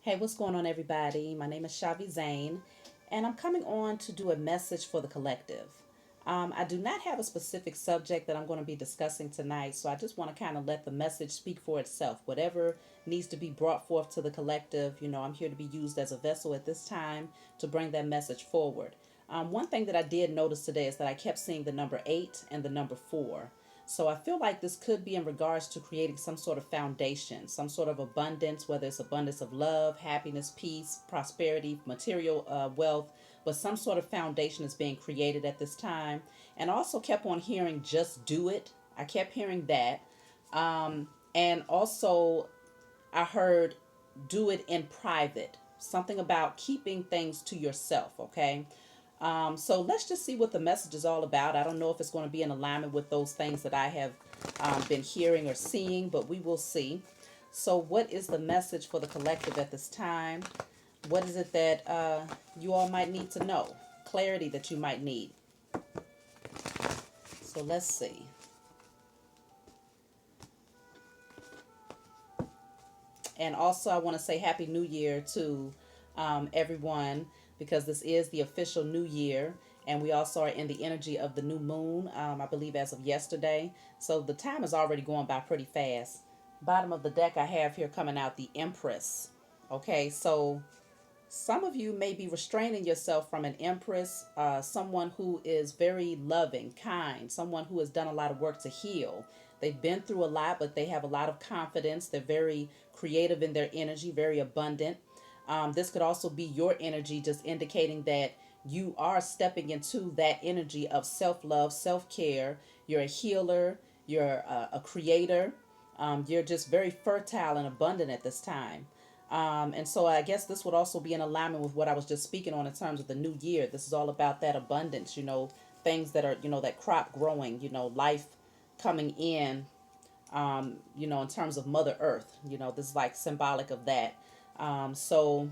Hey, what's going on, everybody? My name is Shavi Zane, and I'm coming on to do a message for the collective. I do not have a specific subject that I'm going to be discussing tonight, so I just want to kind of let the message speak for itself. Whatever needs to be brought forth to the collective, I'm here to be used as a vessel at this time to bring that message forward. One thing that I did notice today is that I kept seeing the number 8 and the number 4. So I feel like this could be in regards to creating some sort of foundation, some sort of abundance, whether it's abundance of love, happiness, peace, prosperity, material wealth, but some sort of foundation is being created at this time. And I also kept on hearing just do it. I kept hearing that. And also I heard do it in private. Something about keeping things to yourself, okay? So let's just see what the message is all about. I don't know if it's going to be in alignment with those things that I have been hearing or seeing, but we will see. So, what is the message for the collective at this time? What is it that you all might need to know? Clarity that you might need. So, let's see. And also, I want to say Happy New Year to everyone because this is the official new year. And we also are in the energy of the new moon, I believe, as of yesterday. So the time is already going by pretty fast. Bottom of the deck, I have here coming out the Empress. Okay, so some of you may be restraining yourself from an empress, someone who is very loving, kind, someone who has done a lot of work to heal. They've been through a lot, but they have a lot of confidence. They're very creative in their energy, very abundant. This could also be your energy, just indicating that you are stepping into that energy of self love, self care. You're a healer, you're a creator. You're just very fertile and abundant at this time. And so I guess this would also be in alignment with what I was just speaking on in terms of the new year. This is all about that abundance, things that are, that crop growing, life coming in, in terms of Mother Earth. This is like symbolic of that. So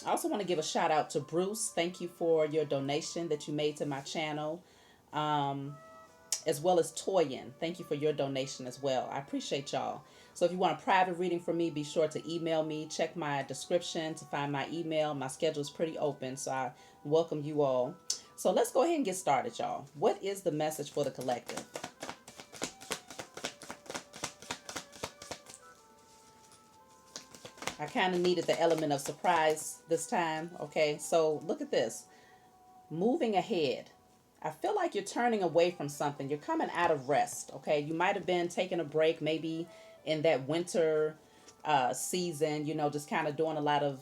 I also want to give a shout out to Bruce. Thank you for your donation that you made to my channel. Um, as well as Toyin. Thank you for your donation as well. I appreciate y'all. So if you want a private reading from me, be sure to email me. Check my description to find my email. My schedule is pretty open, so I welcome you all. So let's go ahead and get started, y'all. What is the message for the collective? I kind of needed the element of surprise this time. Okay, so look at this. Moving ahead. I feel like you're turning away from something. You're coming out of rest. Okay, you might have been taking a break, maybe in that winter season. Just kind of doing a lot of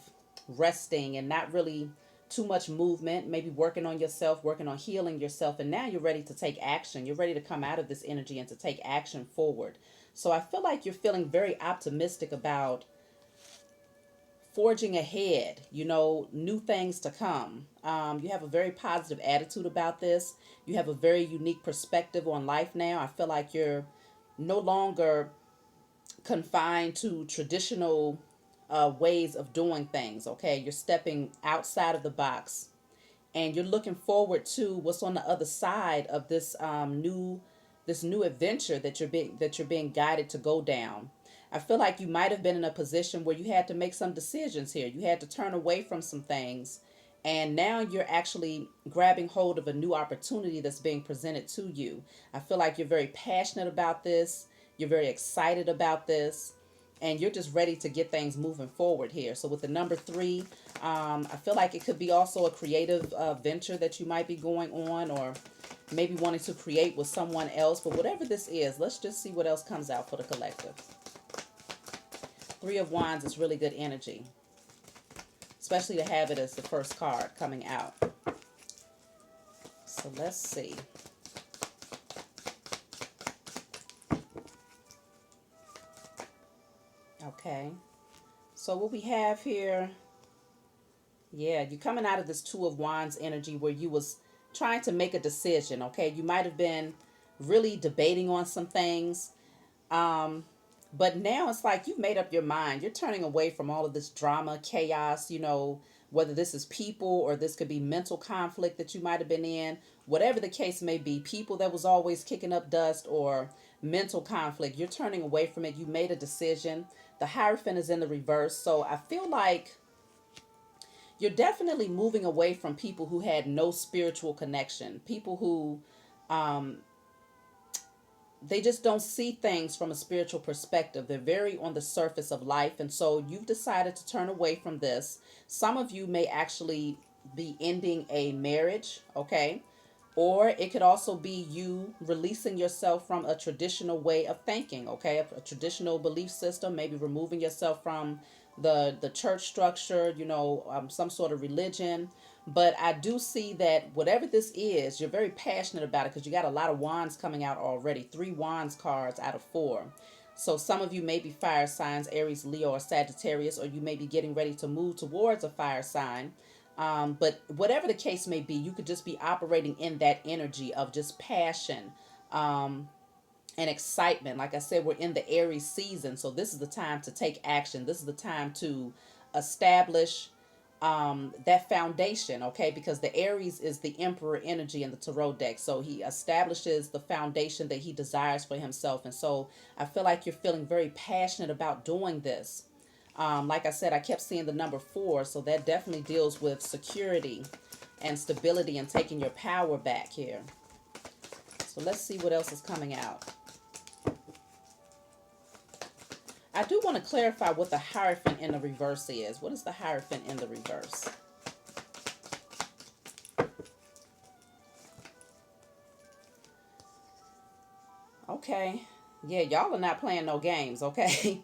resting and not really too much movement. Maybe working on yourself, working on healing yourself, and now you're ready to take action. You're ready to come out of this energy and to take action forward. So I feel like you're feeling very optimistic about forging ahead, new things to come. You have a very positive attitude about this. You have a very unique perspective on life now. I feel like you're no longer confined to traditional ways of doing things, okay? You're stepping outside of the box and you're looking forward to what's on the other side of this new adventure that you're being guided to go down. I feel like you might have been in a position where you had to make some decisions here. You had to turn away from some things, and now you're actually grabbing hold of a new opportunity that's being presented to you. I feel like you're very passionate about this. You're very excited about this, and you're just ready to get things moving forward here. So with the number 3, I feel like it could be also a creative venture that you might be going on, or maybe wanting to create with someone else. But whatever this is, let's just see what else comes out for the collective. 3 of Wands is really good energy, especially to have it as the first card coming out. So let's see. Okay. So what we have here, yeah, you're coming out of this 2 of Wands energy where you was trying to make a decision, okay? You might have been really debating on some things. Um, but now it's like you've made up your mind. You're turning away from all of this drama, chaos, whether this is people or this could be mental conflict that you might have been in. Whatever the case may be, people that was always kicking up dust or mental conflict, you're turning away from it. You made a decision The Hierophant is in the reverse. So I feel like you're definitely moving away from people who had no spiritual connection, people who um, they just don't see things from a spiritual perspective. They're very on the surface of life. And so you've decided to turn away from this. Some of you may actually be ending a marriage, okay? Or it could also be you releasing yourself from a traditional way of thinking, okay? A traditional belief system, maybe removing yourself from the church structure, some sort of religion. But I do see that whatever this is, you're very passionate about it because you got a lot of wands coming out already. 3 wands cards out of 4. So some of you may be fire signs, Aries, Leo, or Sagittarius, or you may be getting ready to move towards a fire sign. But whatever the case may be, you could just be operating in that energy of just passion and excitement. Like I said, we're in the Aries season, so this is the time to take action. This is the time to establish that foundation, okay? Because the Aries is the Emperor energy in the Tarot deck. So he establishes the foundation that he desires for himself. And so I feel like you're feeling very passionate about doing this. Like I said, I kept seeing the number 4, so that definitely deals with security and stability and taking your power back here. So let's see what else is coming out. I do want to clarify what the Hierophant in the reverse is. What is the Hierophant in the reverse? Okay. Yeah, y'all are not playing no games, okay?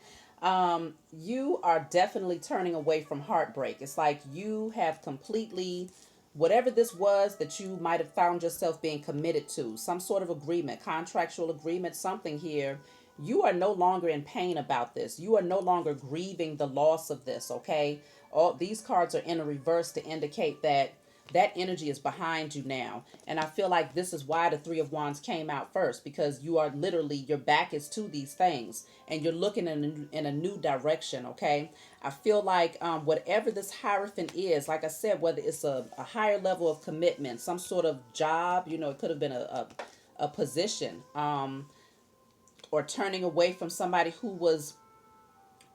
You are definitely turning away from heartbreak. It's like you have completely, whatever this was that you might have found yourself being committed to, some sort of agreement, contractual agreement, something here. You are no longer in pain about this. You are no longer grieving the loss of this, okay? All these cards are in a reverse to indicate that that energy is behind you now. And I feel like this is why the 3 of Wands came out first, because you are literally, your back is to these things and you're looking in a new direction, okay? I feel like whatever this Hierophant is, like I said, whether it's a higher level of commitment, some sort of job, it could have been a position, or turning away from somebody who was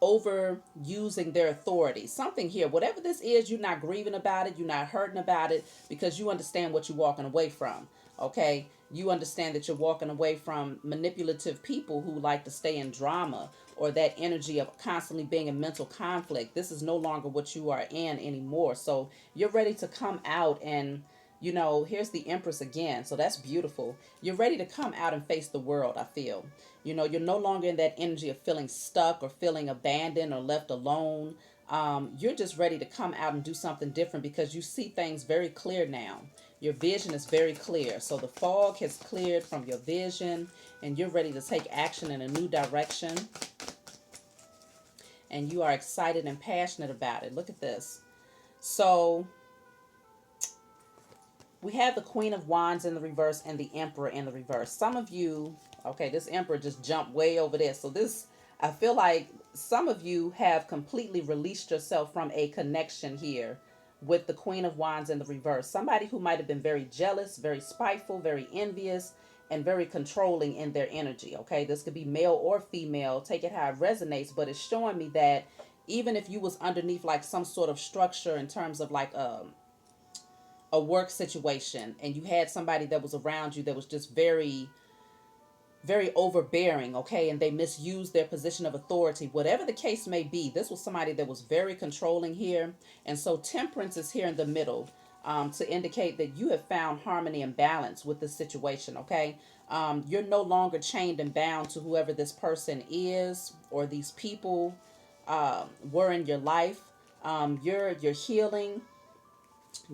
overusing their authority. Something here, whatever this is, you're not grieving about it, you're not hurting about it, because you understand what you're walking away from. Okay, you understand that you're walking away from manipulative people who like to stay in drama, or that energy of constantly being in mental conflict. This is no longer what you are in anymore. So you're ready to come out and, here's the Empress again. So that's beautiful. You're ready to come out and face the world, I feel. You're no longer in that energy of feeling stuck or feeling abandoned or left alone. You're just ready to come out and do something different because you see things very clear now. Your vision is very clear. So the fog has cleared from your vision and you're ready to take action in a new direction. And you are excited and passionate about it. Look at this. So we have the Queen of Wands in the reverse and the Emperor in the reverse. Some of you, okay, this Emperor just jumped way over there. So this, I feel like some of you have completely released yourself from a connection here with the Queen of Wands in the reverse. Somebody who might have been very jealous, very spiteful, very envious, and very controlling in their energy, okay? This could be male or female. Take it how it resonates, but it's showing me that even if you was underneath like some sort of structure in terms of like a work situation and you had somebody that was around you that was just very, very overbearing, okay, and they misused their position of authority, whatever the case may be, this was somebody that was very controlling here. And so Temperance is here in the middle, to indicate that you have found harmony and balance with this situation, okay? You're no longer chained and bound to whoever this person is or these people were in your life. You're healing.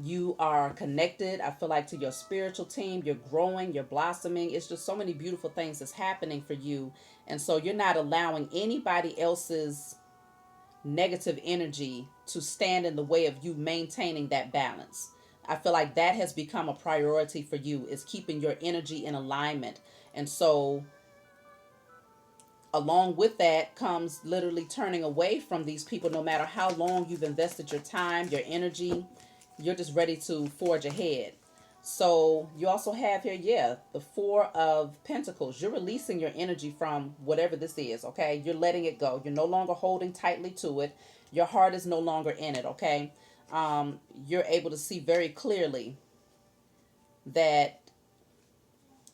You are connected, I feel like, to your spiritual team. You're growing, you're blossoming. It's just so many beautiful things that's happening for you. And so you're not allowing anybody else's negative energy to stand in the way of you maintaining that balance. I feel like that has become a priority for you, is keeping your energy in alignment. And so along with that comes literally turning away from these people. No matter how long you've invested your time, your energy, you're just ready to forge ahead. So you also have here, yeah, the Four of Pentacles. You're releasing your energy from whatever this is, okay? You're letting it go. You're no longer holding tightly to it. Your heart is no longer in it, okay? You're able to see very clearly that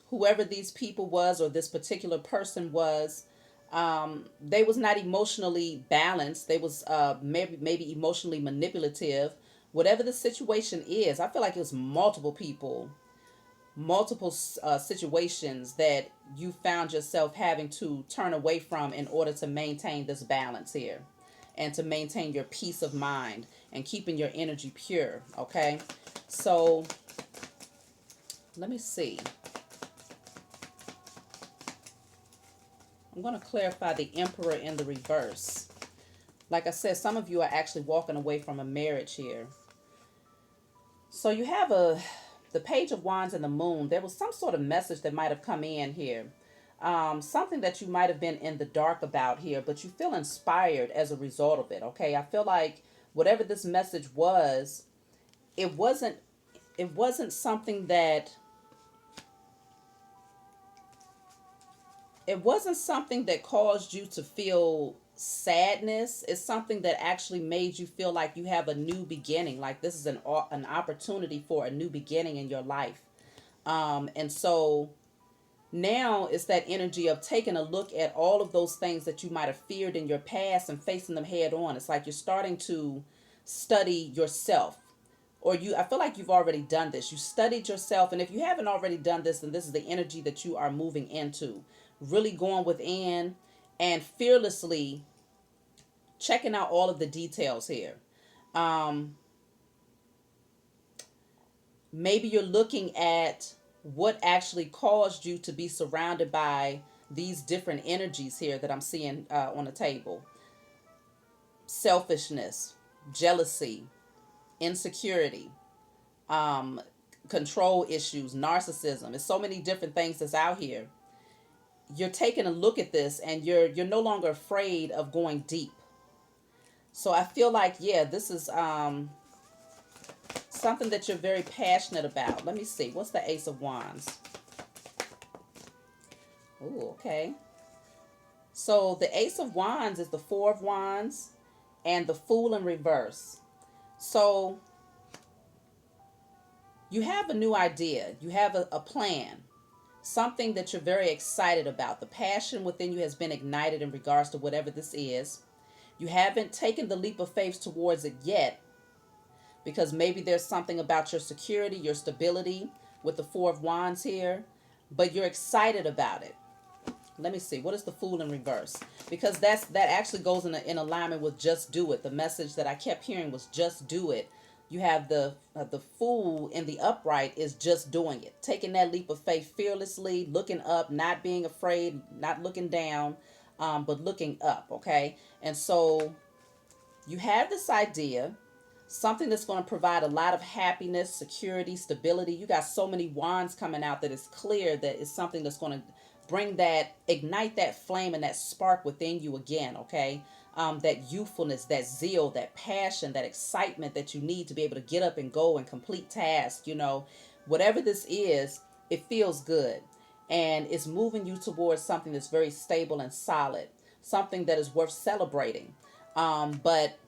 whoever these people was, or this particular person was, they was not emotionally balanced. They was maybe emotionally manipulative. Whatever the situation is, I feel like it was multiple people, multiple situations that you found yourself having to turn away from in order to maintain this balance here, and to maintain your peace of mind and keeping your energy pure. Okay, so let me see. I'm going to clarify the Emperor in the reverse. Like I said, some of you are actually walking away from a marriage here. So you have the Page of Wands and the Moon. There was some sort of message that might have come in here. Something that you might have been in the dark about here, but you feel inspired as a result of it. Okay, I feel like whatever this message was, it wasn't something that caused you to feel sadness. It's something that actually made you feel like you have a new beginning, like this is an opportunity for a new beginning in your life. And so now it's that energy of taking a look at all of those things that you might have feared in your past and facing them head on. It's like you're starting to study yourself, or I feel like you've already done this. You studied yourself, and if you haven't already done this, then this is the energy that you are moving into, really going within and fearlessly checking out all of the details here. Um, Maybe you're looking at what actually caused you to be surrounded by these different energies here that I'm seeing on the table: selfishness, jealousy, insecurity, um, control issues, narcissism. It's so many different things that's out here. You're taking a look at this, and you're no longer afraid of going deep. So I feel like, yeah, this is something that you're very passionate about. Let me see. What's the Ace of Wands? Oh, okay. So the Ace of Wands is the Four of Wands and the Fool in reverse. So you have a new idea. You have a plan. Something that you're very excited about. The passion within you has been ignited in regards to whatever this is. You haven't taken the leap of faith towards it yet, because maybe there's something about your security, your stability with the Four of Wands here, but you're excited about it. Let me see. What is the Fool in reverse? Because that actually goes in alignment with just do it. The message that I kept hearing was just do it. You have the Fool in the upright is just doing it. Taking that leap of faith fearlessly, looking up, not being afraid, not looking down, but looking up, okay? And so you have this idea, something that's going to provide a lot of happiness, security, stability. You got so many wands coming out that it's clear that it's something that's going to bring that, ignite that flame and that spark within you again, okay? That youthfulness, that zeal, that passion, that excitement that you need to be able to get up and go and complete tasks, whatever this is, it feels good. And it's moving you towards something that's very stable and solid, something that is worth celebrating. But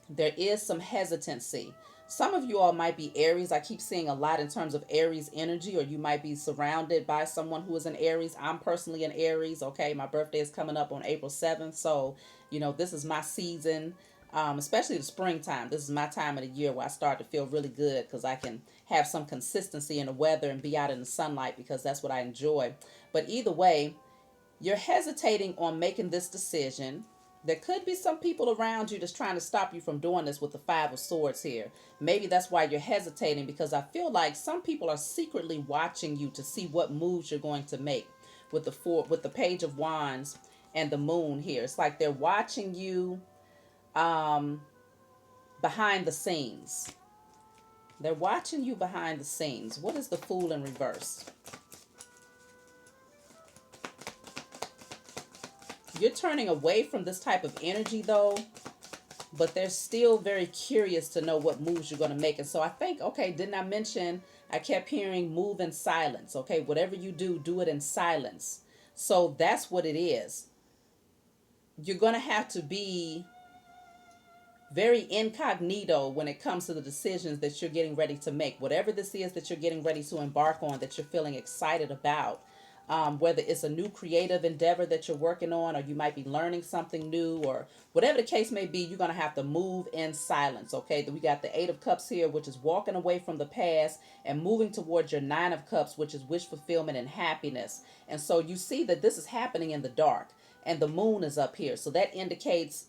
there is some hesitancy. Some of you all might be Aries. I keep seeing a lot in terms of Aries energy, or you might be surrounded by someone who is an Aries. I'm personally an Aries, okay? My birthday is coming up on April 7th, so, this is my season, especially the springtime. This is my time of the year where I start to feel really good because I can have some consistency in the weather and be out in the sunlight because that's what I enjoy. But either way, you're hesitating on making this decision. There could be some people around you that's trying to stop you from doing this with the Five of Swords here. Maybe that's why you're hesitating, because I feel like some people are secretly watching you to see what moves you're going to make with the Page of Wands and the Moon here. It's like they're watching you behind the scenes. They're watching you behind the scenes. What is the Fool in reverse? You're turning away from this type of energy, though, but they're still very curious to know what moves you're going to make. And so I think, okay, didn't I mention, I kept hearing move in silence. Okay, whatever you do it in silence. So that's what it is. You're going to have to be very incognito when it comes to the decisions that you're getting ready to make. Whatever this is that you're getting ready to embark on, that you're feeling excited about, whether it's a new creative endeavor that you're working on, or you might be learning something new, or whatever the case may be, you're going to have to move in silence. Okay, we got the Eight of Cups here, which is walking away from the past and moving towards your Nine of Cups, which is wish fulfillment and happiness. And so you see that this is happening in the dark, and the moon is up here. So that indicates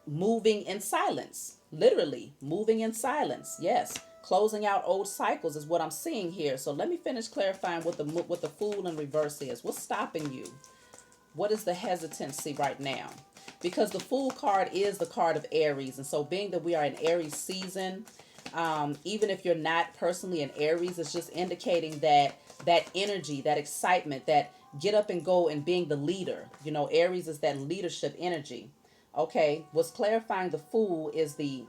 moving in silence, literally moving in silence. Yes, closing out old cycles is what I'm seeing here. So let me finish clarifying what the Fool in reverse is. What's stopping you? What is the hesitancy right now? Because the Fool card is the card of Aries, and so being that we are in Aries season, even if you're not personally in Aries, it's just indicating that that energy, that excitement, that get up and go and being the leader. You know, Aries is that leadership energy. Okay, what's clarifying the Fool is the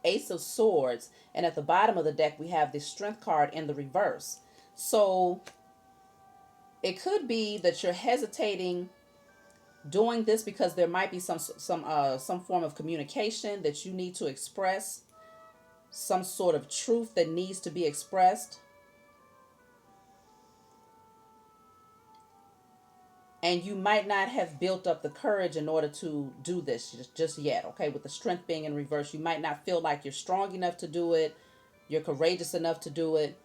Ace of Swords, and at the bottom of the deck we have the Strength card in the reverse. So it could be that you're hesitating doing this because there might be some form of communication that you need to express, some sort of truth that needs to be expressed. And you might not have built up the courage in order to do this just yet. Okay, with the Strength being in reverse, you might not feel like you're strong enough to do it. You're courageous enough to do it.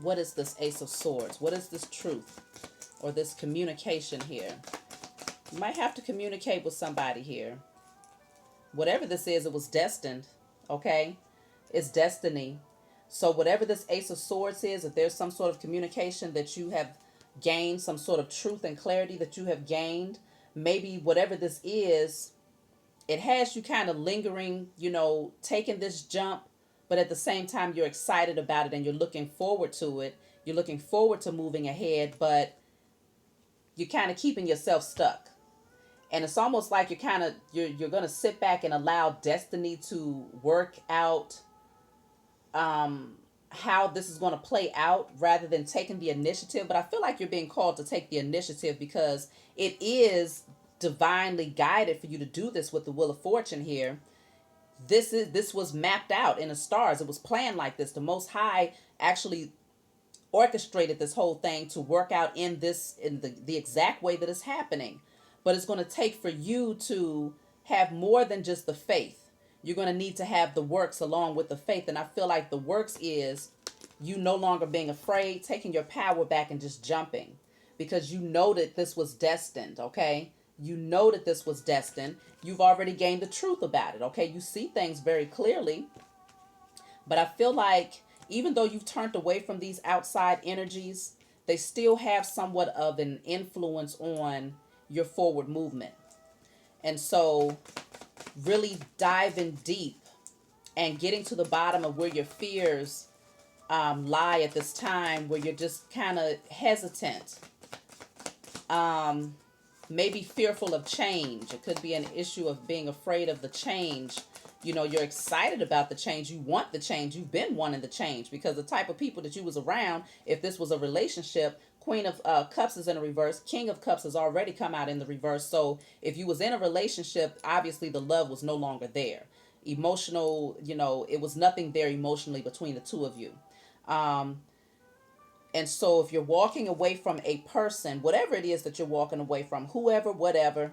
What is this Ace of Swords? What is this truth or this communication here? You might have to communicate with somebody here. Whatever this is, it was destined. Okay, it's destiny. So whatever this Ace of Swords is, if there's some sort of communication that you have gained, some sort of truth and clarity that you have gained, maybe whatever this is, it has you kind of lingering, you know, taking this jump, but at the same time you're excited about it and you're looking forward to it. You're looking forward to moving ahead, but you're kind of keeping yourself stuck. And it's almost like you're going to sit back and allow destiny to work out how this is going to play out rather than taking the initiative. But I feel like you're being called to take the initiative because it is divinely guided for you to do this with the Wheel of Fortune here. This was mapped out in the stars. It was planned like this. The Most High actually orchestrated this whole thing to work out in the exact way that it's happening. But it's going to take for you to have more than just the faith. You're going to need to have the works along with the faith. And I feel like the works is you no longer being afraid, taking your power back and just jumping. Because you know that this was destined, okay? You know that this was destined. You've already gained the truth about it, okay? You see things very clearly. But I feel like even though you've turned away from these outside energies, they still have somewhat of an influence on your forward movement. And so really diving deep and getting to the bottom of where your fears lie at this time, where you're just kind of hesitant, maybe fearful of change. It could be an issue of being afraid of the change. You know, you're excited about the change. You want the change. You've been wanting the change because the type of people that you was around, if this was a relationship, Queen of Cups is in a reverse. King of Cups has already come out in the reverse. So if you was in a relationship, obviously the love was no longer there. Emotional, you know, it was nothing there emotionally between the two of you. And so if you're walking away from a person, whatever it is that you're walking away from, whoever, whatever,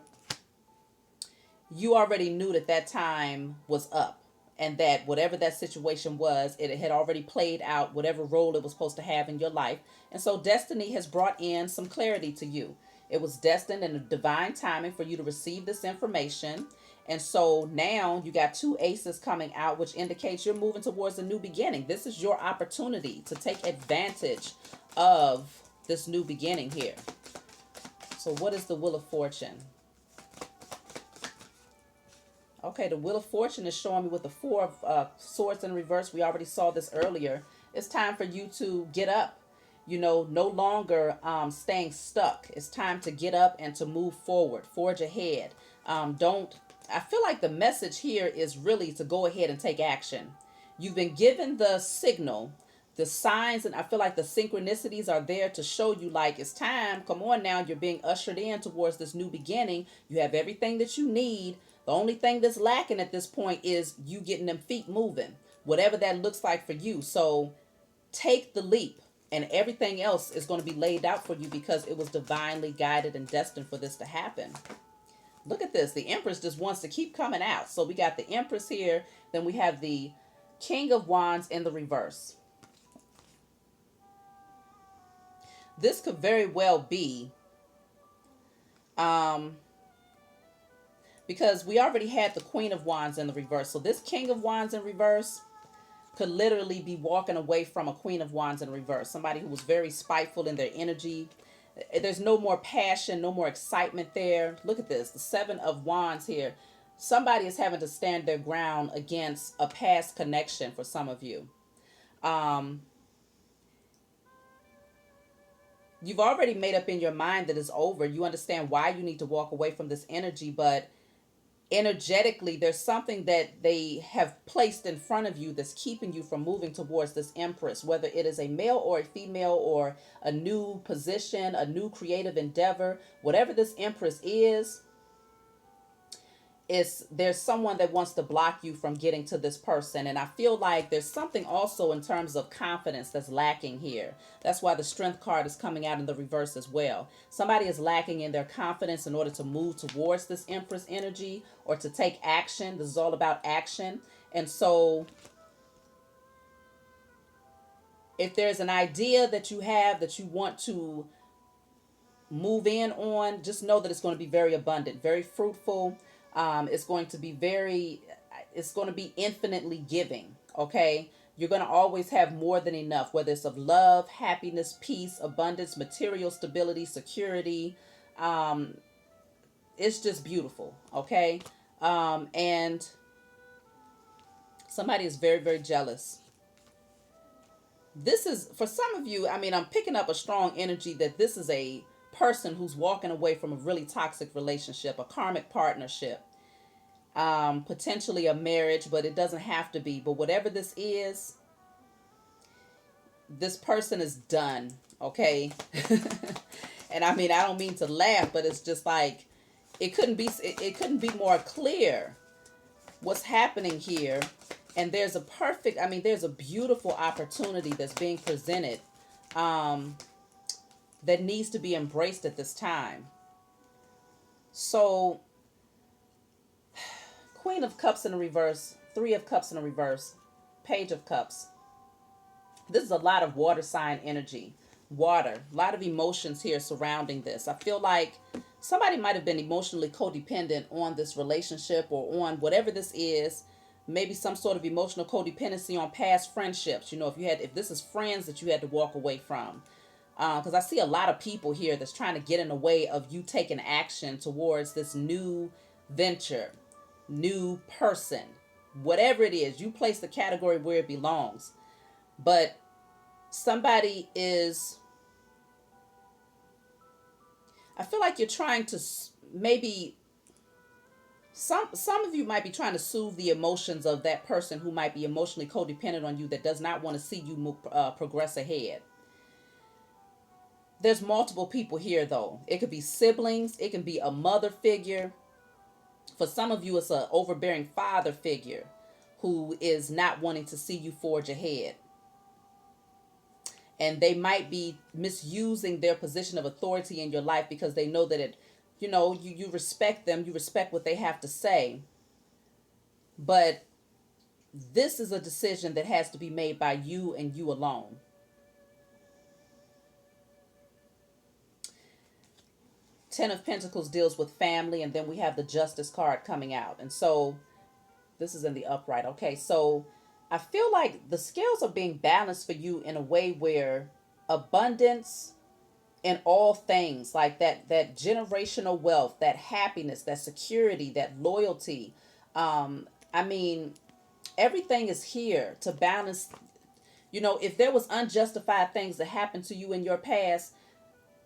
you already knew that that time was up. And that whatever that situation was, it had already played out whatever role it was supposed to have in your life. And so destiny has brought in some clarity to you. It was destined in a divine timing for you to receive this information. And so now you got two aces coming out, which indicates you're moving towards a new beginning. This is your opportunity to take advantage of this new beginning here. So what is the Wheel of Fortune? Okay, the Wheel of Fortune is showing me with the Four of Swords in reverse. We already saw this earlier. It's time for you to get up no longer staying stuck. It's time to get up and to move forward, forge ahead. Don't, I feel like the message here is really to go ahead and take action. You've been given the signal, the signs, and I feel like the synchronicities are there to show you like it's time. Come on now, you're being ushered in towards this new beginning. You have everything that you need. The only thing that's lacking at this point is you getting them feet moving, whatever that looks like for you. So take the leap, and everything else is going to be laid out for you because it was divinely guided and destined for this to happen. Look at this. The Empress just wants to keep coming out. So we got the Empress here. Then we have the King of Wands in the reverse. This could very well be because we already had the Queen of Wands in the reverse. So this King of Wands in reverse could literally be walking away from a Queen of Wands in reverse. Somebody who was very spiteful in their energy. There's no more passion, no more excitement there. Look at this. The Seven of Wands here. Somebody is having to stand their ground against a past connection for some of you. You've already made up in your mind that it's over. You understand why you need to walk away from this energy, but energetically there's something that they have placed in front of you that's keeping you from moving towards this Empress, whether it is a male or a female or a new position, a new creative endeavor. Whatever this Empress is there's someone that wants to block you from getting to this person. And I feel like there's something also in terms of confidence that's lacking here. That's why the Strength card is coming out in the reverse as well. Somebody is lacking in their confidence in order to move towards this Empress energy or to take action. This is all about action. And so if there's an idea that you have that you want to move in on, just know that it's going to be very abundant, very fruitful. It's going to be infinitely giving. Okay. You're going to always have more than enough, whether it's of love, happiness, peace, abundance, material stability, security. It's just beautiful. Okay. And somebody is very, very jealous. This is, for some of you, I mean, I'm picking up a strong energy that this is a person who's walking away from a really toxic relationship, a karmic partnership, potentially a marriage, but it doesn't have to be. But whatever this is, this person is done. Okay. And I mean, I don't mean to laugh, but it's just like, it couldn't be more clear what's happening here. And there's a beautiful opportunity that's being presented, that needs to be embraced at this time. So, Queen of Cups in the reverse, Three of Cups in the reverse, Page of Cups. This is a lot of water sign energy. Water, a lot of emotions here surrounding this. I feel like somebody might have been emotionally codependent on this relationship or on whatever this is. Maybe some sort of emotional codependency on past friendships. If this is friends that you had to walk away from. Because I see a lot of people here that's trying to get in the way of you taking action towards this new venture, new person, whatever it is. You place the category where it belongs. But somebody is, I feel like you're trying to maybe, some of you might be trying to soothe the emotions of that person who might be emotionally codependent on you, that does not want to see you move, progress ahead. There's multiple people here, though. It could be siblings. It can be a mother figure. For some of you, it's an overbearing father figure who is not wanting to see you forge ahead. And they might be misusing their position of authority in your life because they know that you respect them. You respect what they have to say. But this is a decision that has to be made by you and you alone. Ten of Pentacles deals with family, and then we have the Justice card coming out. And so this is in the upright. Okay, so I feel like the scales are being balanced for you in a way where abundance in all things, like that generational wealth, that happiness, that security, that loyalty. Everything is here to balance. You know, if there was unjustified things that happened to you in your past,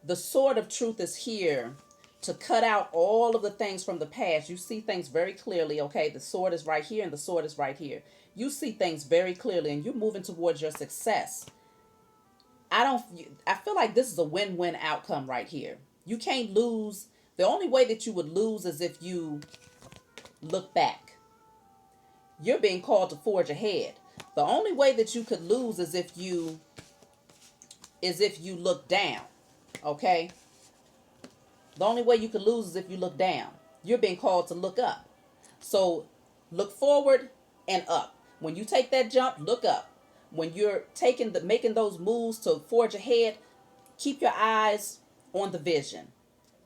the sword of truth is here to cut out all of the things from the past. You see things very clearly. Okay, the sword is right here and the sword is right here. You see things very clearly and you're moving towards your success. I feel like this is a win-win outcome right here. You can't lose. The only way that you would lose is if you look back. You're being called to forge ahead. The only way that you could lose is if you look down. Okay? The only way you could lose is if you look down. You're being called to look up. So look forward and up. When you take that jump, look up. When you're making those moves to forge ahead, keep your eyes on the vision.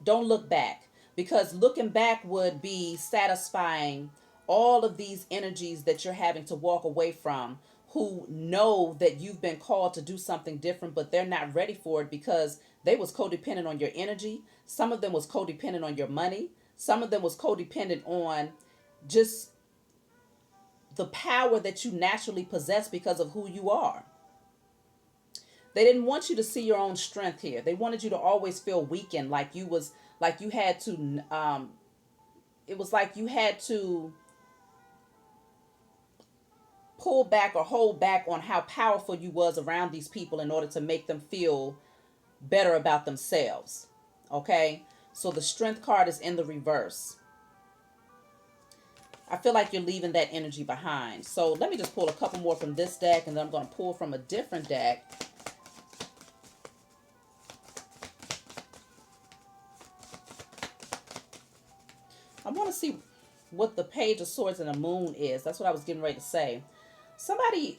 Don't look back, because looking back would be satisfying all of these energies that you're having to walk away from, who know that you've been called to do something different, but they're not ready for it because they was codependent on your energy. Some of them was codependent on your money. Some of them was codependent on just the power that you naturally possess because of who you are. They didn't want you to see your own strength here. They wanted you to always feel weakened, like you had to it was like you had to pull back or hold back on how powerful you was around these people in order to make them feel better about themselves. Okay? So the strength card is in the reverse. I feel like you're leaving that energy behind. So let me just pull a couple more from this deck, and then I'm going to pull from a different deck. I want to see what the Page of Swords and the Moon is. That's what I was getting ready to say. Somebody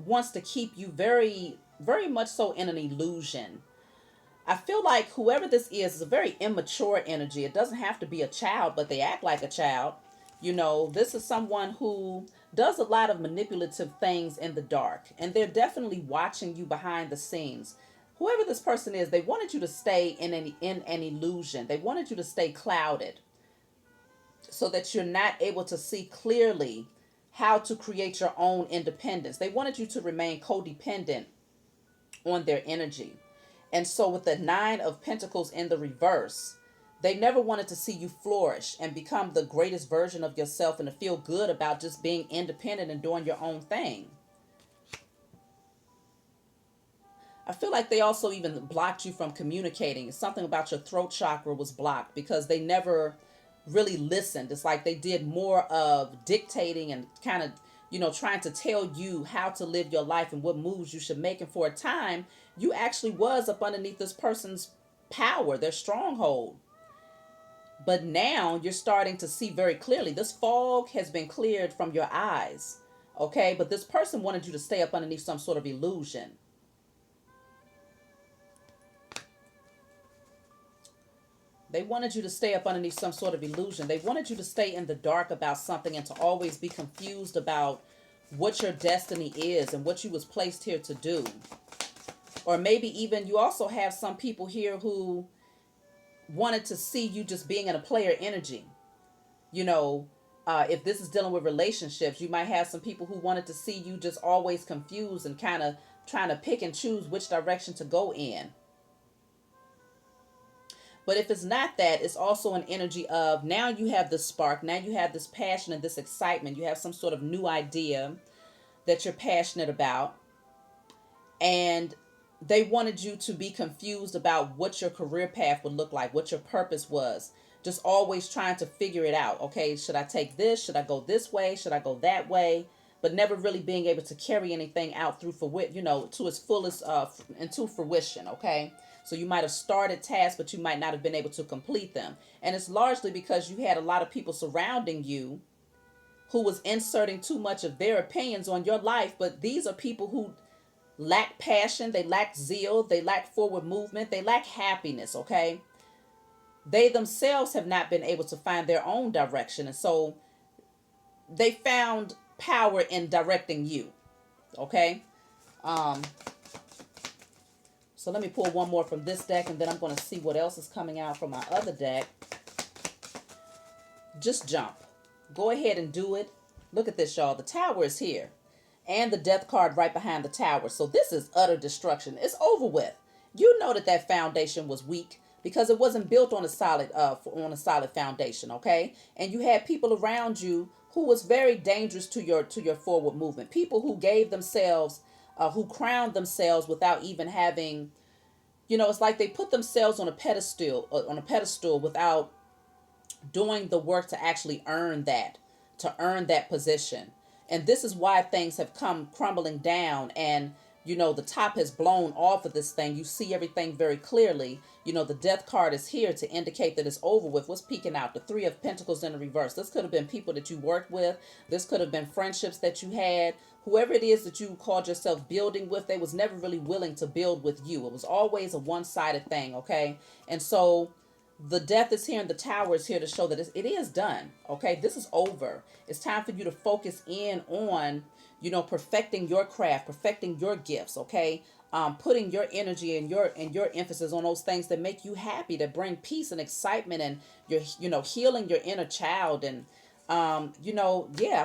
wants to keep you very, very much so in an illusion. I feel like whoever this is a very immature energy. It doesn't have to be a child, but they act like a child. You know, this is someone who does a lot of manipulative things in the dark, and they're definitely watching you behind the scenes. Whoever this person is, they wanted you to stay in an illusion. They wanted you to stay clouded so that you're not able to see clearly how to create your own independence. They wanted you to remain codependent on their energy. And so with the Nine of Pentacles in the reverse, they never wanted to see you flourish and become the greatest version of yourself and to feel good about just being independent and doing your own thing. I feel like they also even blocked you from communicating. Something about your throat chakra was blocked because they never really listened. It's like they did more of dictating and kind of, trying to tell you how to live your life and what moves you should make. And for a time, you actually was up underneath this person's power, their stronghold. But now you're starting to see very clearly. This fog has been cleared from your eyes. Okay? But this person wanted you to stay up underneath some sort of illusion. They wanted you to stay up underneath some sort of illusion. They wanted you to stay in the dark about something and to always be confused about what your destiny is and what you was placed here to do. Or maybe even you also have some people here who wanted to see you just being in a player energy. If this is dealing with relationships, you might have some people who wanted to see you just always confused and kind of trying to pick and choose which direction to go in. But if it's not that, it's also an energy of now you have this spark, now you have this passion and this excitement. You have some sort of new idea that you're passionate about. And they wanted you to be confused about what your career path would look like, what your purpose was. Just always trying to figure it out. Okay, should I take this? Should I go this way? Should I go that way? But never really being able to carry anything out through to its fullest into fruition. Okay. So you might have started tasks, but you might not have been able to complete them. And it's largely because you had a lot of people surrounding you who was inserting too much of their opinions on your life. But these are people who lack passion, they lack zeal, they lack forward movement, they lack happiness, okay? They themselves have not been able to find their own direction. And so they found power in directing you, okay? So let me pull one more from this deck, and then I'm going to see what else is coming out from my other deck. Just jump. Go ahead and do it. Look at this, y'all. The Tower is here. and the death card right behind the tower. So this is utter destruction. It's over with. You know that that foundation was weak because it wasn't built on a solid foundation, okay? And you had people around you who was very dangerous to your forward movement. People who gave themselves who crowned themselves without even having, it's like they put themselves on a pedestal without doing the work to actually to earn that position. And this is why things have come crumbling down, and the top has blown off of this thing. You see everything very clearly. The death card is here to indicate that it's over with. What's peeking out? The Three of Pentacles in the reverse. This could have been people that you worked with. This could have been friendships that you had. Whoever it is that you called yourself building with, they was never really willing to build with you. It was always a one-sided thing, okay? And so the death is here and the tower is here to show that it is done, okay? This is over. It's time for you to focus in on, perfecting your craft, perfecting your gifts, okay? Putting your energy and your emphasis on those things that make you happy, that bring peace and excitement, and you're healing your inner child. And I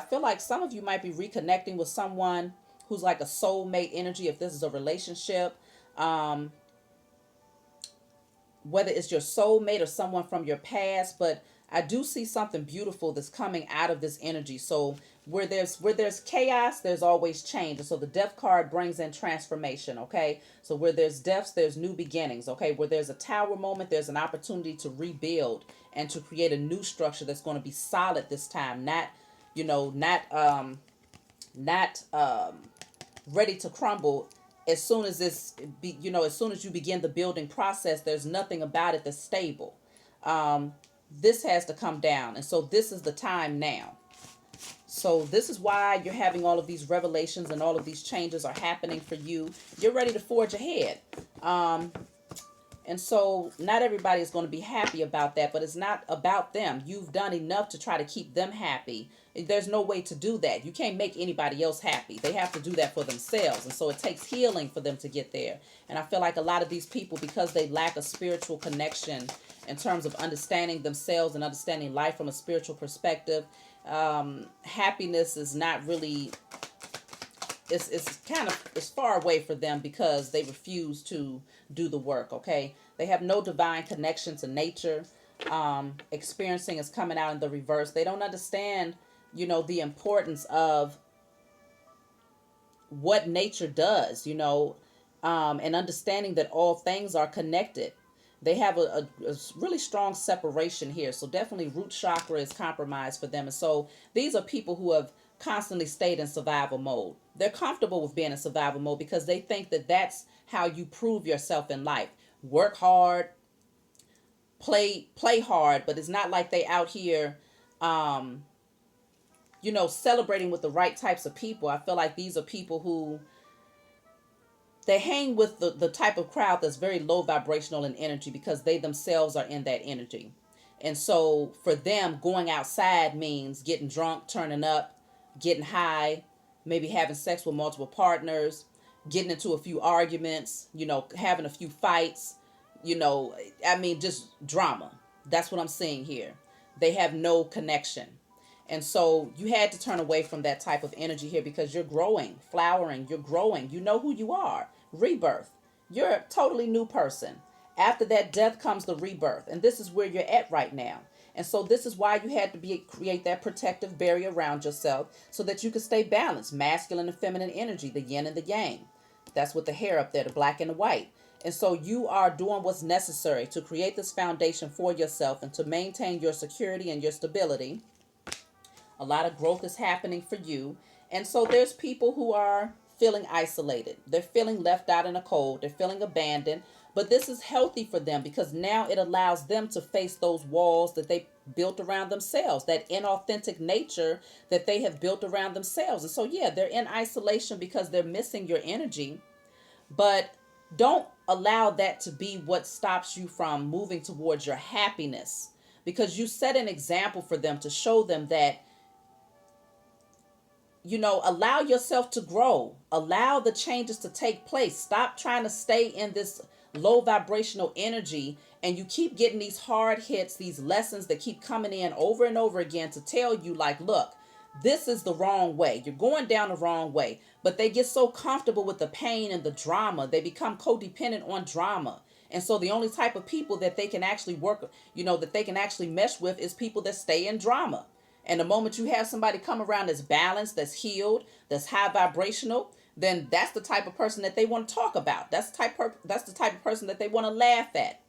feel like some of you might be reconnecting with someone who's like a soulmate energy, if this is a relationship. Whether it's your soulmate or someone from your past, but I do see something beautiful that's coming out of this energy. So where there's chaos, there's always change. And so the death card brings in transformation, okay? So where there's deaths, there's new beginnings, okay? Where there's a tower moment, there's an opportunity to rebuild and to create a new structure that's going to be solid this time, not ready to crumble. As soon as as soon as you begin the building process, there's nothing about it that's stable. This has to come down. And so this is the time now. So this is why you're having all of these revelations and all of these changes are happening for you. You're ready to forge ahead. And so not everybody is going to be happy about that, but it's not about them. You've done enough to try to keep them happy. There's no way to do that. You can't make anybody else happy. They have to do that for themselves. And so it takes healing for them to get there. And I feel like a lot of these people, because they lack a spiritual connection in terms of understanding themselves and understanding life from a spiritual perspective, happiness is not really, it's far away for them because they refuse to do the work, okay? They have no divine connection to nature. Experiencing is coming out in the reverse. They don't understand, the importance of what nature does, and understanding that all things are connected. They have a really strong separation here. So definitely root chakra is compromised for them. And so these are people who have constantly stayed in survival mode. They're comfortable with being in survival mode because they think that that's how you prove yourself in life. Work hard, play hard, but it's not like they out here, celebrating with the right types of people. I feel like these are people who, they hang with the type of crowd that's very low vibrational in energy because they themselves are in that energy. And so for them, going outside means getting drunk, turning up, getting high, maybe having sex with multiple partners, getting into a few arguments, having a few fights, just drama. That's what I'm seeing here. They have no connection. And so you had to turn away from that type of energy here because you're growing, flowering, you're growing. You know who you are. Rebirth. You're a totally new person. After that death comes the rebirth. And this is where you're at right now. And so this is why you had to create that protective barrier around yourself so that you could stay balanced. Masculine and feminine energy, the yin and the yang. That's with the hair up there, the black and the white. And so you are doing what's necessary to create this foundation for yourself and to maintain your security and your stability. A lot of growth is happening for you. And so there's people who are feeling isolated. They're feeling left out in the cold. They're feeling abandoned. But this is healthy for them because now it allows them to face those walls that they built around themselves, that inauthentic nature that they have built around themselves. And so, yeah, they're in isolation because they're missing your energy. But don't allow that to be what stops you from moving towards your happiness, because you set an example for them to show them that, allow yourself to grow. Allow the changes to take place. Stop trying to stay in this low vibrational energy, and you keep getting these hard hits, these lessons that keep coming in over and over again to tell you, like, look, This is the wrong way. You're going down the wrong way. But they get so comfortable with the pain and the drama. They become codependent on drama. And so the only type of people that they can actually work, that they can actually mesh with is people that stay in drama. And the moment you have somebody come around that's balanced, that's healed, that's high vibrational, then that's the type of person that they want to talk about. That's the type of person that they want to laugh at.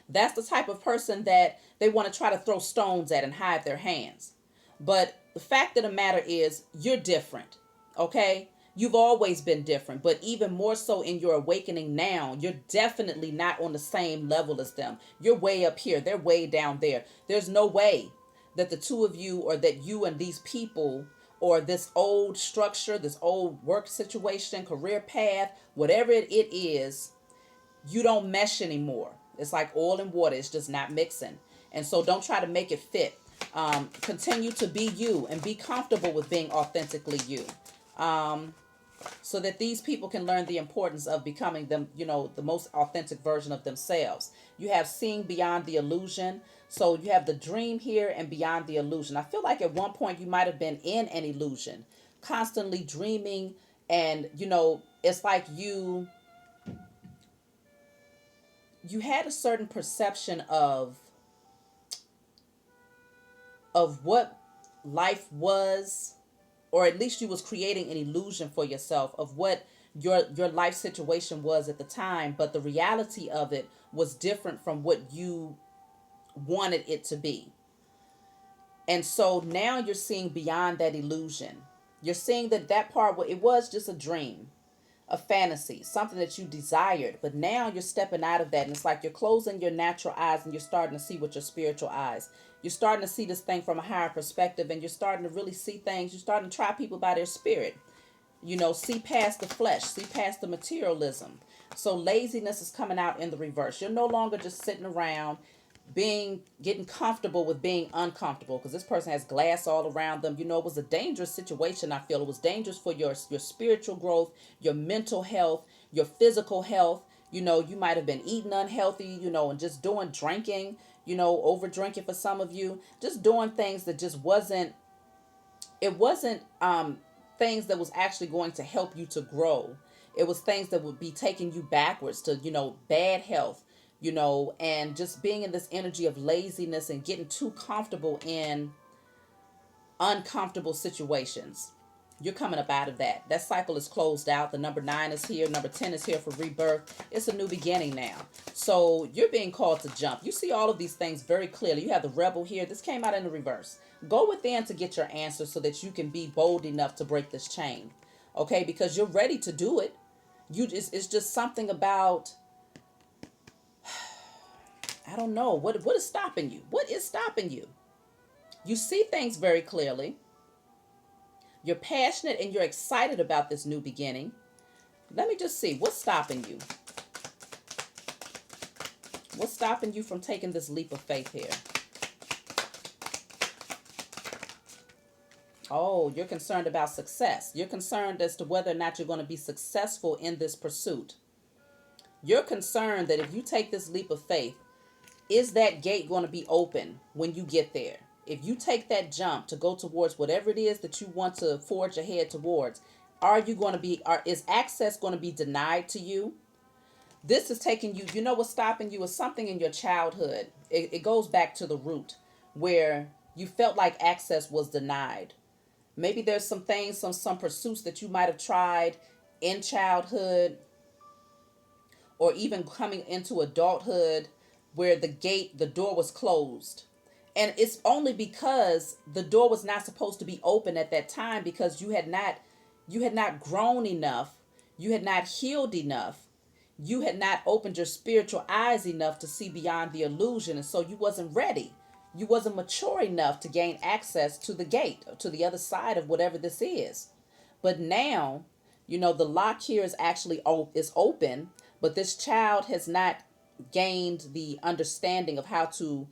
That's the type of person that they want to try to throw stones at and hide their hands. But the fact of the matter is, you're different, okay? You've always been different, but even more so in your awakening now, you're definitely not on the same level as them. You're way up here. They're way down there. There's no way that the two of you, or that you and these people, or this old structure, this old work situation, career path, whatever it is, you don't mesh anymore. It's like oil and water. It's just not mixing. And so don't try to make it fit. Continue to be you and be comfortable with being authentically you. So that these people can learn the importance of becoming them, the most authentic version of themselves. You have seeing beyond the illusion. So you have the dream here and beyond the illusion. I feel like at one point you might have been in an illusion, constantly dreaming. And, it's like you had a certain perception of what life was, or at least you was creating an illusion for yourself of what your life situation was at the time, but the reality of it was different from what you wanted it to be. And so now you're seeing beyond that illusion. You're seeing that part where it was just a dream, a fantasy, something that you desired, but now you're stepping out of that, and it's like you're closing your natural eyes and you're starting to see with your spiritual eyes. You're starting to see this thing from a higher perspective, and you're starting to really see things. You're starting to try people by their spirit. See past the flesh, see past the materialism. So laziness is coming out in the reverse. You're no longer just sitting around getting comfortable with being uncomfortable, because this person has glass all around them. It was a dangerous situation. I feel it was dangerous for your spiritual growth, your mental health, your physical health. You might have been eating unhealthy, and just drinking, over drinking for some of you, just doing things that just wasn't things that was actually going to help you to grow. It was things that would be taking you backwards to, bad health, and just being in this energy of laziness and getting too comfortable in uncomfortable situations. You're coming up out of that. That cycle is closed out. The number 9 is here. Number 10 is here for rebirth. It's a new beginning now. So you're being called to jump. You see all of these things very clearly. You have the rebel here. This came out in the reverse. Go within to get your answer so that you can be bold enough to break this chain. Okay? Because you're ready to do it. It's just something about, I don't know. What is stopping you? What is stopping you? You see things very clearly. You're passionate and you're excited about this new beginning. Let me just see. What's stopping you? What's stopping you from taking this leap of faith here? Oh, you're concerned about success. You're concerned as to whether or not you're going to be successful in this pursuit. You're concerned that if you take this leap of faith, is that gate going to be open when you get there? If you take that jump to go towards whatever it is that you want to forge ahead towards, is access going to be denied to you? This is taking you, what's stopping you is something in your childhood. It goes back to the root where you felt like access was denied. Maybe there's some things, some pursuits that you might have tried in childhood or even coming into adulthood where the door was closed. And it's only because the door was not supposed to be open at that time, because you had not grown enough, you had not healed enough, you had not opened your spiritual eyes enough to see beyond the illusion, and so you wasn't ready. You wasn't mature enough to gain access to the gate, to the other side of whatever this is. But now, the lock here is actually is open, but this child has not gained the understanding of how to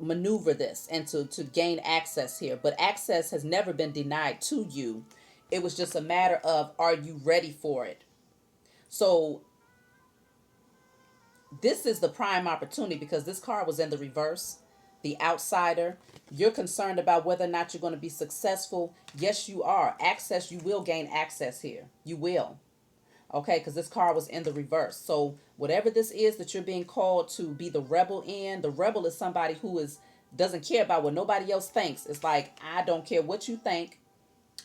maneuver this and to gain access here. But access has never been denied to you. It was just a matter of, are you ready for it? So this is the prime opportunity, because this card was in the reverse. the outsider. You're concerned about whether or not you're going to be successful. Yes, you are. Access, you will gain access here. You will. Okay, because this card was in the reverse. So whatever this is that you're being called to be the rebel in, the rebel is somebody who is doesn't care about what nobody else thinks. It's like, I don't care what you think.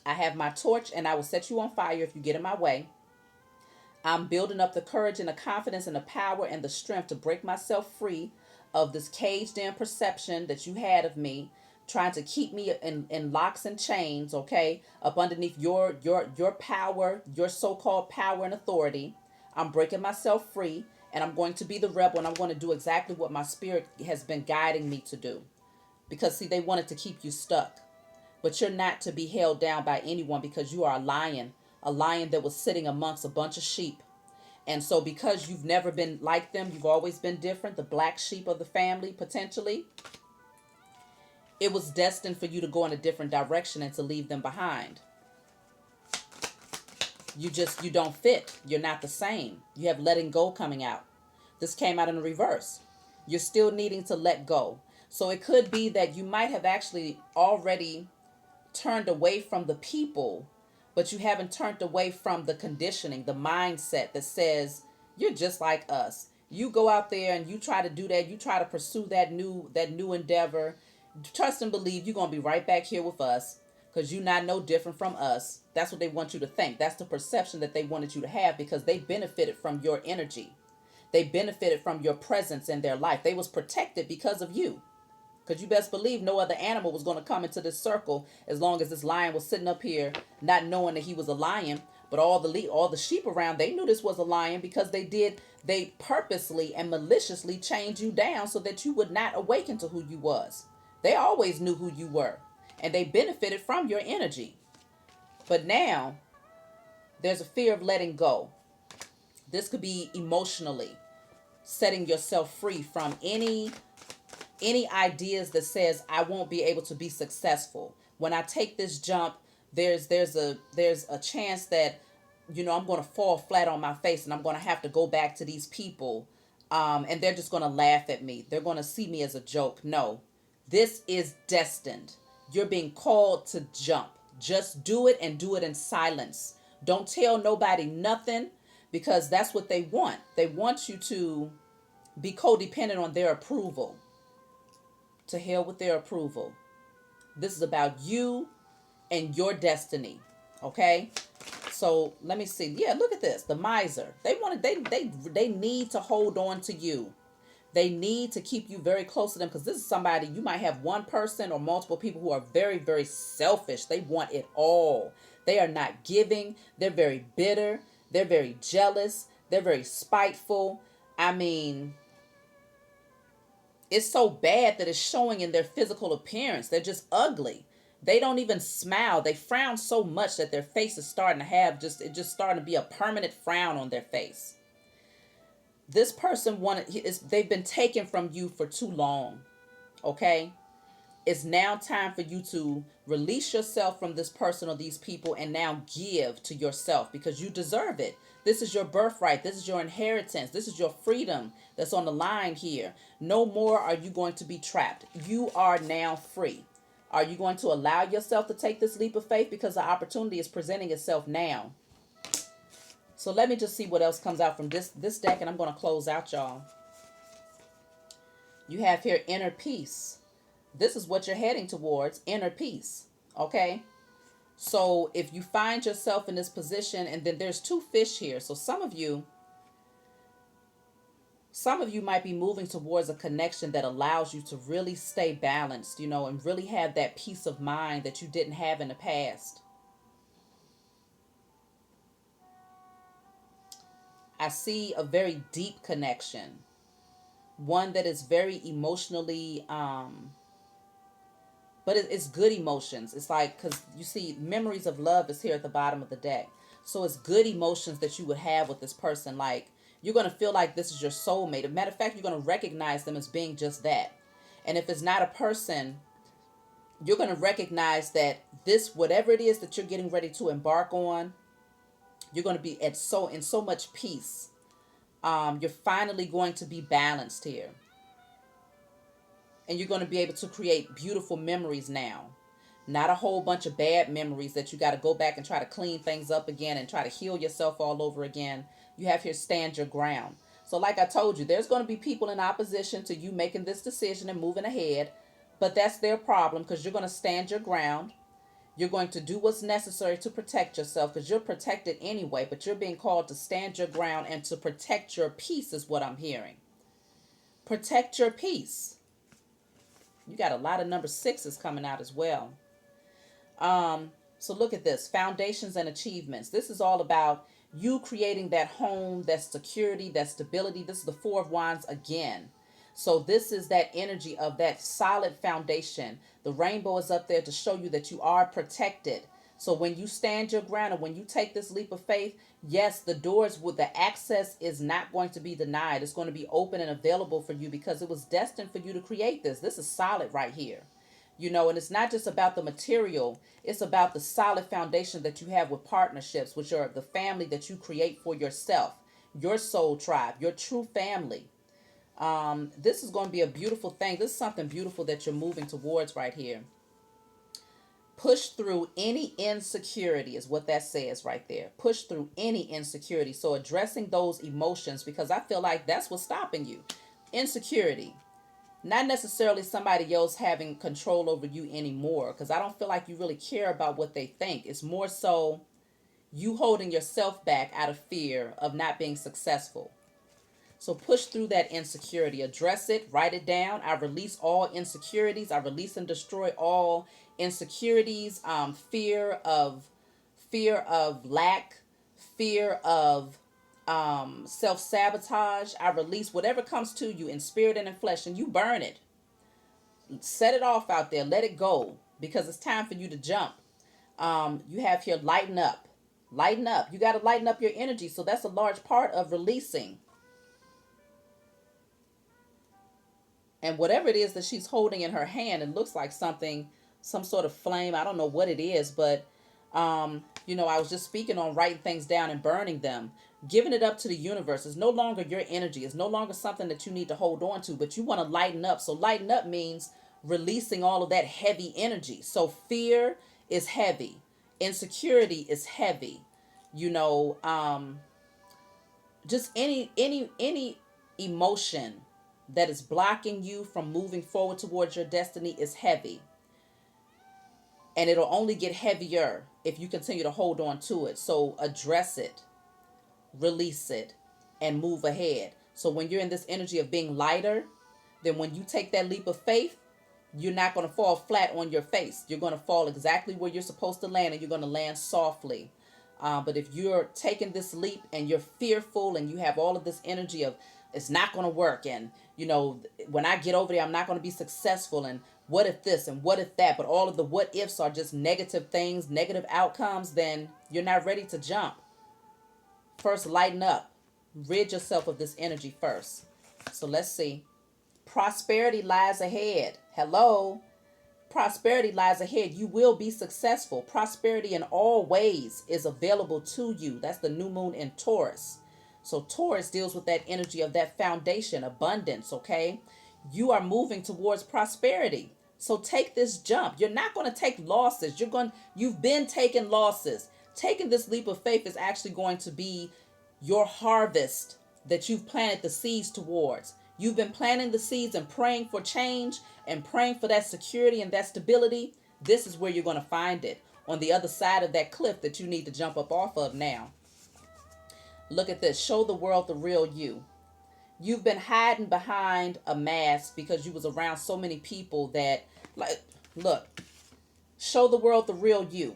I have my torch and I will set you on fire if you get in my way. I'm building up the courage and the confidence and the power and the strength to break myself free of this caged in perception that you had of me, trying to keep me in locks and chains, okay, up underneath your power, your so-called power and authority. I'm breaking myself free and I'm going to be the rebel and I'm going to do exactly what my spirit has been guiding me to do. Because see, they wanted to keep you stuck. But you're not to be held down by anyone because you are a lion that was sitting amongst a bunch of sheep. And so because you've never been like them, you've always been different, the black sheep of the family potentially, it was destined for you to go in a different direction and to leave them behind. You don't fit. You're not the same. You have letting go coming out. This came out in the reverse. You're still needing to let go. So it could be that you might have actually already turned away from the people, but you haven't turned away from the conditioning, the mindset that says you're just like us. You go out there and you try to do that, you try to pursue that new endeavor. Trust and believe you're gonna be right back here with us because you're not no different from us. That's what they want you to think. That's the perception that they wanted you to have because they benefited from your energy. They benefited from your presence in their life. They was protected because of you. Because you best believe no other animal was going to come into this circle as long as this lion was sitting up here not knowing that he was a lion. But all the sheep around, they knew this was a lion because they purposely and maliciously chained you down so that you would not awaken to who you was. They always knew who you were and they benefited from your energy. But now there's a fear of letting go. This could be emotionally setting yourself free from any ideas that says I won't be able to be successful. When I take this jump, there's a chance that I'm going to fall flat on my face and I'm going to have to go back to these people, and they're just going to laugh at me. They're going to see me as a joke. No, this is destined. You're being called to jump. Just do it and do it in silence. Don't tell nobody nothing because that's what they want. They want you to be codependent on their approval. To hell with their approval. This is about you and your destiny. Okay? So let me see. Yeah, look at this. The miser. They need to hold on to you. They need to keep you very close to them because this is somebody, you might have one person or multiple people who are very, very selfish. They want it all. They are not giving. They're very bitter. They're very jealous. They're very spiteful. I mean, it's so bad that it's showing in their physical appearance. They're just ugly. They don't even smile. They frown so much that their face is starting to have it's just starting to be a permanent frown on their face. This person they've been taken from you for too long. Okay? It's now time for you to release yourself from this person or these people and now give to yourself because you deserve it. This is your birthright. This is your inheritance. This is your freedom that's on the line here. No more are you going to be trapped. You are now free. Are you going to allow yourself to take this leap of faith because the opportunity is presenting itself now? So let me just see what else comes out from this deck and I'm going to close out, y'all. You have here inner peace. This is what you're heading towards, inner peace. Okay? So if you find yourself in this position, and then there's two fish here. So some of you might be moving towards a connection that allows you to really stay balanced, and really have that peace of mind that you didn't have in the past. I see a very deep connection. One that is very emotionally, but it's good emotions. It's like, because you see, memories of love is here at the bottom of the deck. So it's good emotions that you would have with this person. Like, you're going to feel like this is your soulmate. As a matter of fact, you're going to recognize them as being just that. And if it's not a person, you're going to recognize that this, whatever it is that you're getting ready to embark on, you're going to be in so much peace. You're finally going to be balanced here. And you're going to be able to create beautiful memories now. Not a whole bunch of bad memories that you got to go back and try to clean things up again and try to heal yourself all over again. You have here stand your ground. So like I told you, there's going to be people in opposition to you making this decision and moving ahead. But that's their problem, because you're going to stand your ground. You're going to do what's necessary to protect yourself, because you're protected anyway. But you're being called to stand your ground and to protect your peace is what I'm hearing. Protect your peace. You got a lot of number sixes coming out as well. So look at this, foundations and achievements. This is all about you creating that home, that security, that stability. This is the Four of Wands again. So this is that energy of that solid foundation. The rainbow is up there to show you that you are protected. So when you stand your ground and when you take this leap of faith, yes, the doors with the access is not going to be denied. It's going to be open and available for you, because it was destined for you to create this. This is solid right here. And it's not just about the material. It's about the solid foundation that you have with partnerships, which are the family that you create for yourself, your soul tribe, your true family. This is going to be a beautiful thing. This is something beautiful that you're moving towards right here. Push through any insecurity is what that says right there. Push through any insecurity. So addressing those emotions, because I feel like that's what's stopping you. Insecurity. Not necessarily somebody else having control over you anymore, because I don't feel like you really care about what they think. It's more so you holding yourself back out of fear of not being successful. So push through that insecurity, address it, write it down. I release all insecurities. I release and destroy all insecurities, fear of lack, fear of self-sabotage. I release whatever comes to you in spirit and in flesh, and you burn it. Set it off out there. Let it go, because it's time for you to jump. You have here lighten up. Lighten up. You got to lighten up your energy. So that's a large part of releasing. And whatever it is that she's holding in her hand, it looks like something, some sort of flame. I don't know what it is, but, I was just speaking on writing things down and burning them, giving it up to the universe. It's no longer your energy. It's no longer something that you need to hold on to, but you want to lighten up. So lighten up means releasing all of that heavy energy. So fear is heavy. Insecurity is heavy. Just any emotion that is blocking you from moving forward towards your destiny is heavy. And it'll only get heavier if you continue to hold on to it. So address it, release it, and move ahead. So when you're in this energy of being lighter, then when you take that leap of faith, you're not going to fall flat on your face. You're going to fall exactly where you're supposed to land, and you're going to land softly. But if you're taking this leap and you're fearful and you have all of this energy of it's not going to work, and when I get over there I'm not going to be successful, and what if this and what if that, but all of the what ifs are just negative things, negative outcomes, then you're not ready to jump. First, lighten up. Rid yourself of this energy first. So let's see. Prosperity lies ahead. Hello. Prosperity lies ahead. You will be successful. Prosperity in all ways is available to you. That's the new moon in Taurus. So Taurus deals with that energy of that foundation, abundance, okay? You are moving towards prosperity. So take this jump. You're not going to take losses. You've been taking losses. Taking this leap of faith is actually going to be your harvest that you've planted the seeds towards. You've been planting the seeds and praying for change and praying for that security and that stability. This is where you're going to find it, on the other side of that cliff that you need to jump up off of now. Look at this. Show the world the real you. You've been hiding behind a mask because you was around so many people that, look, show the world the real you.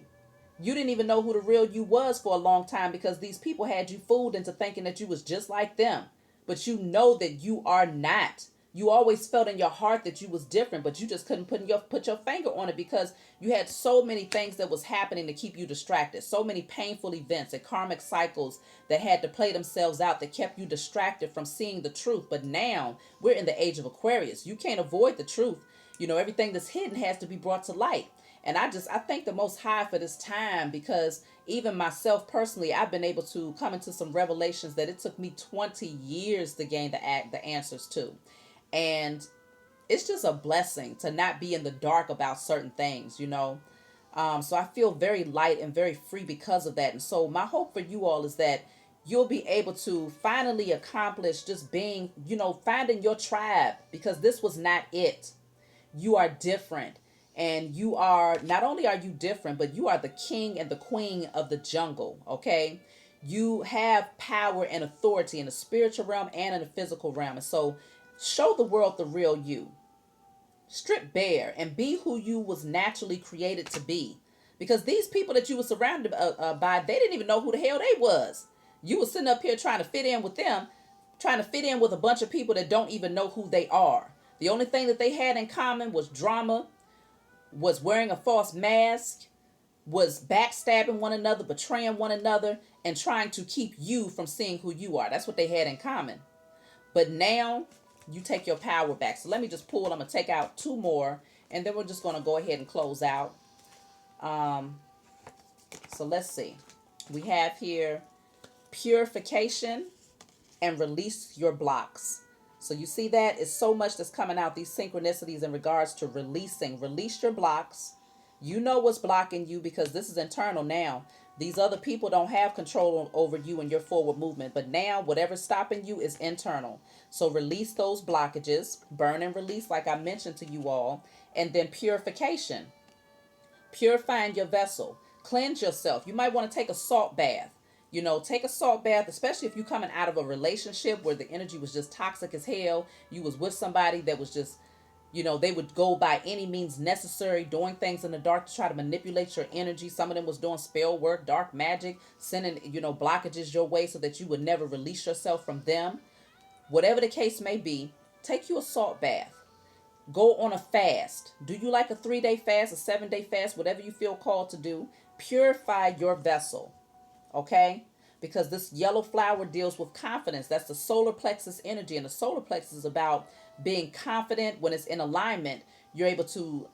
You didn't even know who the real you was for a long time, because these people had you fooled into thinking that you was just like them. But you know that you are not. You always felt in your heart that you was different, but you just couldn't put your finger on it, because you had so many things that was happening to keep you distracted. So many painful events and karmic cycles that had to play themselves out that kept you distracted from seeing the truth. But now we're in the age of Aquarius. You can't avoid the truth. Everything that's hidden has to be brought to light. And I thank the Most High for this time, because even myself personally, I've been able to come into some revelations that it took me 20 years to gain the answers to. And it's just a blessing to not be in the dark about certain things, you know. So I feel very light and very free because of that. And so my hope for you all is that you'll be able to finally accomplish just being, you know, finding your tribe, because this was not it. You are different. And you are, not only are you different, but you are the king and the queen of the jungle, okay? You have power and authority in the spiritual realm and in the physical realm. And so show the world the real you. Strip bare and be who you was naturally created to be. Because these people that you were surrounded by, they didn't even know who the hell they was. You were sitting up here trying to fit in with them, trying to fit in with a bunch of people that don't even know who they are. The only thing that they had in common was drama, was wearing a false mask, was backstabbing one another, betraying one another, and trying to keep you from seeing who you are. That's what they had in common. But now you take your power back. So let me just pull. I'm going to take out two more, and then we're just going to go ahead and close out. So let's see. We have here purification and release your blocks. So you see that it's so much that's coming out, these synchronicities in regards to releasing. Release your blocks. You know what's blocking you, because this is internal now. These other people don't have control over you and your forward movement. But now whatever's stopping you is internal. So release those blockages. Burn and release, like I mentioned to you all. And then purification. Purifying your vessel. Cleanse yourself. You might want to take a salt bath. You know, take a salt bath, especially if you're coming out of a relationship where the energy was just toxic as hell. You was with somebody that was just, you know, they would go by any means necessary, doing things in the dark to try to manipulate your energy. Some of them was doing spell work, dark magic, sending, you know, blockages your way so that you would never release yourself from them. Whatever the case may be, take you a salt bath. Go on a fast. Do you like a 3-day fast, a 7-day fast, whatever you feel called to do? Purify your vessel. Okay? Because this yellow flower deals with confidence. That's the solar plexus energy. And the solar plexus is about being confident. When it's in alignment, you're able to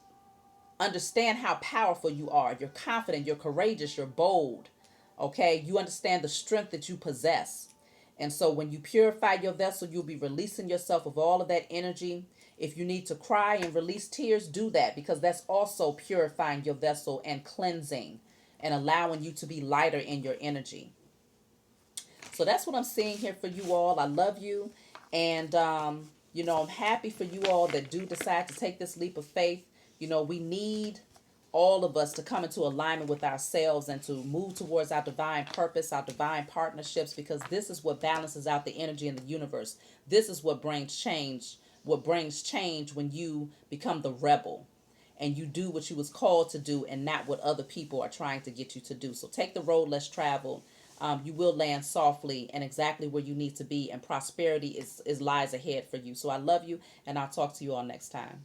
understand how powerful you are. You're confident, you're courageous, you're bold. Okay? You understand the strength that you possess. And so when you purify your vessel, you'll be releasing yourself of all of that energy. If you need to cry and release tears, do that, because that's also purifying your vessel and cleansing and allowing you to be lighter in your energy. So that's what I'm seeing here for you all. I love you. And, you know, I'm happy for you all that do decide to take this leap of faith. You know, we need all of us to come into alignment with ourselves and to move towards our divine purpose, our divine partnerships, because this is what balances out the energy in the universe. This is what brings change. What brings change when you become the rebel and you do what you was called to do and not what other people are trying to get you to do. So take the road less traveled. You will land softly and exactly where you need to be, and prosperity is lies ahead for you. So I love you, and I'll talk to you all next time.